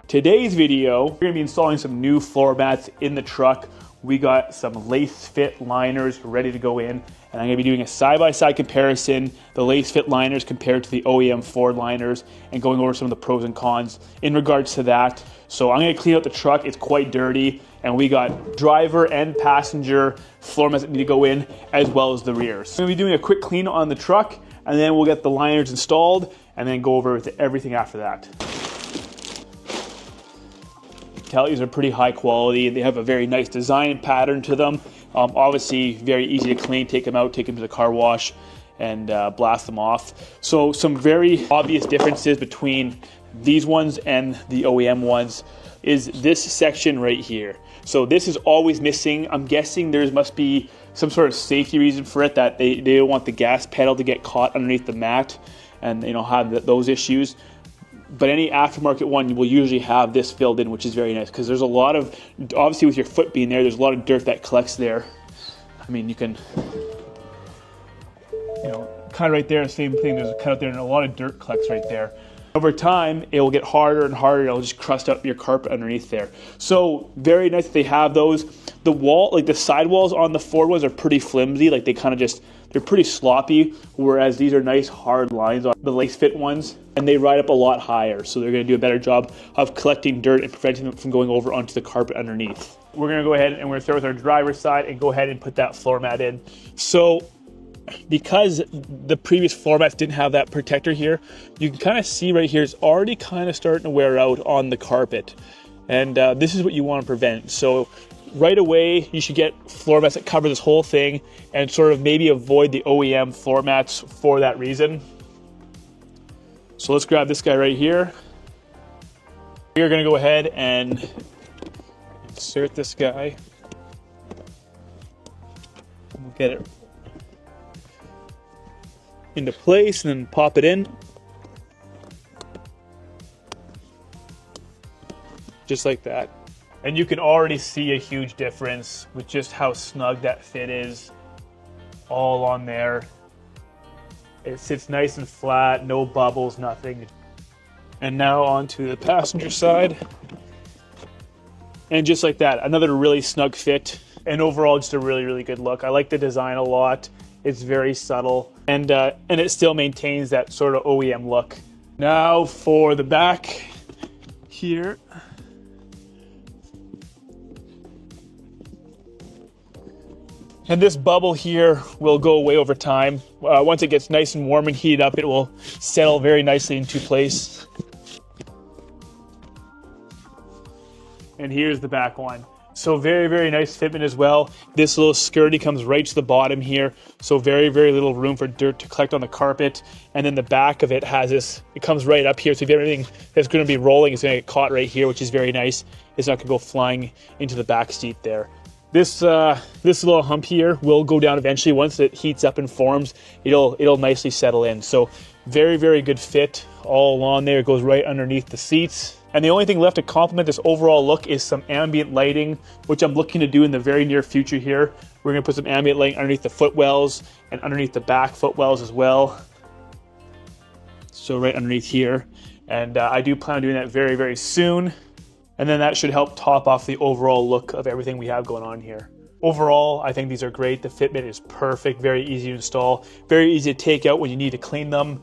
Today's video, we're gonna be installing some new floor mats in the truck. We got some Lasfit liners ready to go in, and I'm gonna be doing a side-by-side comparison, the Lasfit liners compared to the OEM Ford liners, and going over some of the pros and cons in regards to that. So I'm gonna clean out the truck. It's quite dirty, and we got driver and passenger floor mats that need to go in, as well as the rears. I'm gonna be doing a quick clean on the truck, and then we'll get the liners installed, and then go over with everything after that. These are pretty high quality. They have a very nice design pattern to them. Obviously, very easy to clean. Take them out, take them to the car wash, and blast them off. So some very obvious differences between these ones and the OEM ones is this section right here. So this is always missing. I'm guessing there must be some sort of safety reason for it, that they don't want the gas pedal to get caught underneath the mat and have those issues. But any aftermarket one will usually have this filled in, which is very nice, because there's a lot of, obviously with your foot being there, there's a lot of dirt that collects there. I mean, you can, kind of right there, same thing, there's a cut out there and a lot of dirt collects right there. Over time, it will get harder and harder. It'll just crust up your carpet underneath there. So very nice that they have those. The wall, like the sidewalls on the Ford ones are pretty flimsy. Like they're pretty sloppy, whereas these are nice hard lines on the Lasfit ones, and they ride up a lot higher. So they're gonna do a better job of collecting dirt and preventing them from going over onto the carpet underneath. We're gonna go ahead and we're gonna start with our driver's side and go ahead and put that floor mat in. So because the previous floor mats didn't have that protector here, you can kind of see right here, it's already kind of starting to wear out on the carpet. And this is what you want to prevent. So right away, you should get floor mats that cover this whole thing and sort of maybe avoid the OEM floor mats for that reason. So let's grab this guy right here. We're gonna go ahead and insert this guy. We'll get it into place and then pop it in. Just like that. And you can already see a huge difference with just how snug that fit is all on there. It sits nice and flat, no bubbles, nothing. And now onto the passenger side. And just like that, another really snug fit. And overall, just a really, really good look. I like the design a lot. It's very subtle, and it still maintains that sort of OEM look. Now for the back here. And this bubble here will go away over time. Once it gets nice and warm and heated up, it will settle very nicely into place. And here's the back one. So very, very nice fitment as well. This little skirty comes right to the bottom here. So very, very little room for dirt to collect on the carpet. And then the back of it has this, it comes right up here. So if you have anything that's gonna be rolling, it's gonna get caught right here, which is very nice. It's not gonna go flying into the back seat there. This little hump here will go down eventually. Once it heats up and forms, it'll nicely settle in. So very, very good fit all along there. It goes right underneath the seats. And the only thing left to complement this overall look is some ambient lighting, which I'm looking to do in the very near future here. We're gonna put some ambient lighting underneath the footwells and underneath the back footwells as well. So right underneath here. And I do plan on doing that very, very soon. And then that should help top off the overall look of everything we have going on here. Overall, I think these are great. The fitment is perfect, very easy to install, very easy to take out when you need to clean them.